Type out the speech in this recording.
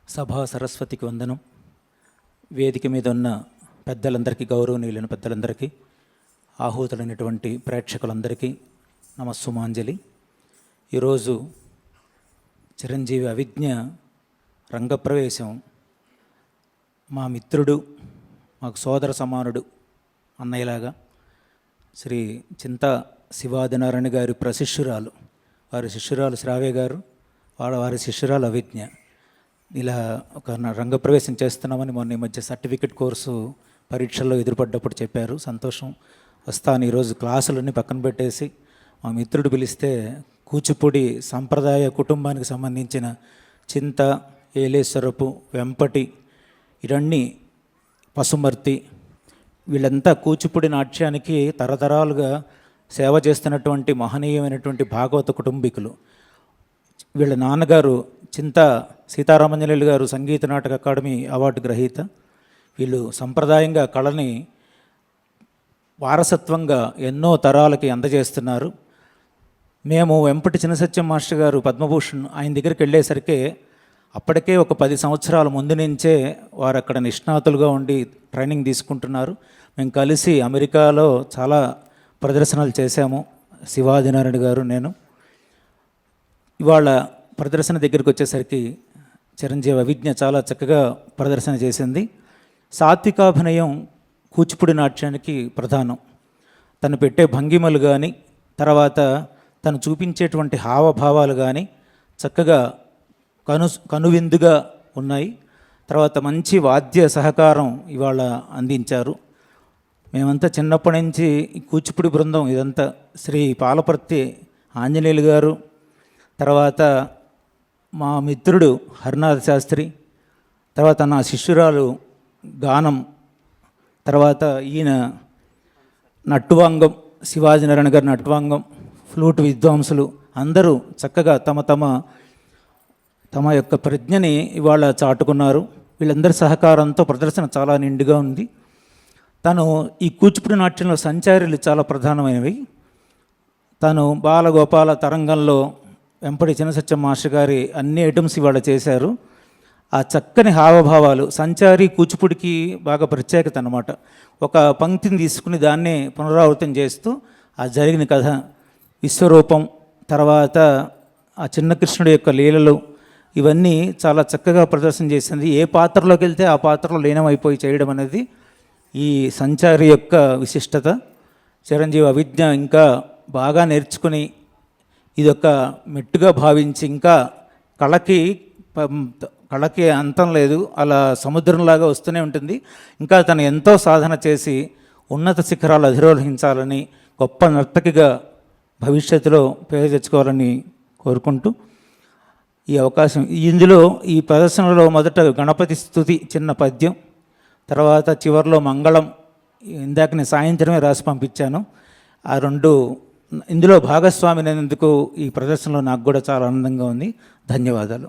సభా సరస్వతికి వందనం. వేదిక మీద ఉన్న పెద్దలందరికీ, గౌరవనీయులైన పెద్దలందరికీ, ఆహూతులైనటువంటి ప్రేక్షకులందరికీ నమస్సుమాంజలి. ఈరోజు చిరంజీవి అవిజ్ఞ రంగప్రవేశం. మా మిత్రుడు, మాకు సోదర సమానుడు, అన్నయ్యలాగా శ్రీ చింతా శివాదినారాయణ గారి ప్రశిష్యురాలు, వారి శిష్యురాలు శ్రావ్య గారు, వారి శిష్యురాలు అవిజ్ఞ. ఇలా ఒక రంగప్రవేశం చేస్తున్నామని మొన్న ఈ మధ్య సర్టిఫికెట్ కోర్సు పరీక్షల్లో ఎదురుపడ్డప్పుడు చెప్పారు. సంతోషం. వస్తాను. ఈరోజు క్లాసులన్నీ పక్కన పెట్టేసి మా మిత్రుడు పిలిస్తే కూచిపూడి సంప్రదాయ కుటుంబానికి సంబంధించిన చింత, ఏలేశ్వరపు, వెంపటి, ఇవన్నీ పసుమర్తి, వీళ్ళంతా కూచిపూడి నాట్యానికి తరతరాలుగా సేవ చేస్తున్నటువంటి మహనీయమైనటువంటి భాగవత కుటుంబీకులు. వీళ్ళ నాన్నగారు చింతా సీతారామాంజనేయులు గారు సంగీత నాటక అకాడమీ అవార్డు గ్రహీత. వీళ్ళు సంప్రదాయంగా కళని వారసత్వంగా ఎన్నో తరాలకి అందజేస్తున్నారు. మేము వెంపటి చిన్నసత్యం మాస్టర్ గారు పద్మభూషణ్ ఆయన దగ్గరికి వెళ్ళేసరికి అప్పటికే ఒక 10 సంవత్సరాల ముందు నుంచే వారు అక్కడ నిష్ణాతులుగా ఉండి ట్రైనింగ్ తీసుకుంటున్నారు. మేము కలిసి అమెరికాలో చాలా ప్రదర్శనలు చేశాము, శివాదినారాయణ గారు, నేను. ఇవాళ ప్రదర్శన దగ్గరికి వచ్చేసరికి చిరంజీవి అవిజ్ఞ చాలా చక్కగా ప్రదర్శన చేసింది. సాత్వికాభినయం కూచిపూడి నాట్యానికి ప్రధానం. తను పెట్టే భంగిమలు కానీ, తర్వాత తను చూపించేటువంటి హావభావాలు కానీ చక్కగా కనువిందుగా ఉన్నాయి. తర్వాత మంచి వాద్య సహకారం ఇవాళ అందించారు. మేమంతా చిన్నప్పటి నుంచి ఈ కూచిపూడి బృందం ఇదంతా శ్రీ పాలపర్తి ఆంజనేయులు గారు, తర్వాత మా మిత్రుడు హరినాథ శాస్త్రి, తర్వాత నా శిష్యురాలు గానం, తర్వాత ఈయన నట్టువాంగం, శివాజీనారాయణ గారి నట్టువాంగం, ఫ్లూట్ విద్వాంసులు అందరూ చక్కగా తమ యొక్క ప్రజ్ఞని ఇవాళ చాటుకున్నారు. వీళ్ళందరి సహకారంతో ప్రదర్శన చాలా నిండుగా ఉంది. తను ఈ కూచిపూడి నాట్యంలో సంచారీలు చాలా ప్రధానమైనవి. తను బాలగోపాల తరంగంలో వెంపటి చిన్నసత్యం మాస్టర్ గారి అన్ని ఐటమ్స్ ఇవాళ చేశారు. ఆ చక్కని హావభావాలు సంచారి కూచిపూడికి బాగా ప్రత్యేకత అన్నమాట. ఒక పంక్తిని తీసుకుని దాన్నే పునరావృతం చేస్తూ ఆ జరిగిన కథ, విశ్వరూపం, తర్వాత ఆ చిన్న కృష్ణుడి యొక్క లీలలు, ఇవన్నీ చాలా చక్కగా ప్రదర్శన చేసింది. ఏ పాత్రలోకి వెళ్తే ఆ పాత్రలో లీనమైపోయి చేయడం అనేది ఈ సంచారి యొక్క విశిష్టత. చిరంజీవి అవిజ్ఞ ఇంకా బాగా నేర్చుకుని ఇదొక మెట్టుగా భావించి ఇంకా కళకి అంతం లేదు, అలా సముద్రంలాగా వస్తూనే ఉంటుంది. ఇంకా తను ఎంతో సాధన చేసి ఉన్నత శిఖరాలు అధిరోహించాలని, గొప్ప నర్తకిగా భవిష్యత్తులో పేరు తెచ్చుకోవాలని కోరుకుంటూ ఈ అవకాశం. ఇందులో ఈ ప్రదర్శనలో మొదట గణపతి స్తుతి చిన్న పద్యం, తర్వాత చివరిలో మంగళం, ఇందాక నేను సాయంత్రమే రాసి పంపించాను. ఆ రెండు ఇందులో భాగస్వామినందుకు ఈ ప్రదర్శనలో నాకు కూడా చాలా ఆనందంగా ఉంది. ధన్యవాదాలు.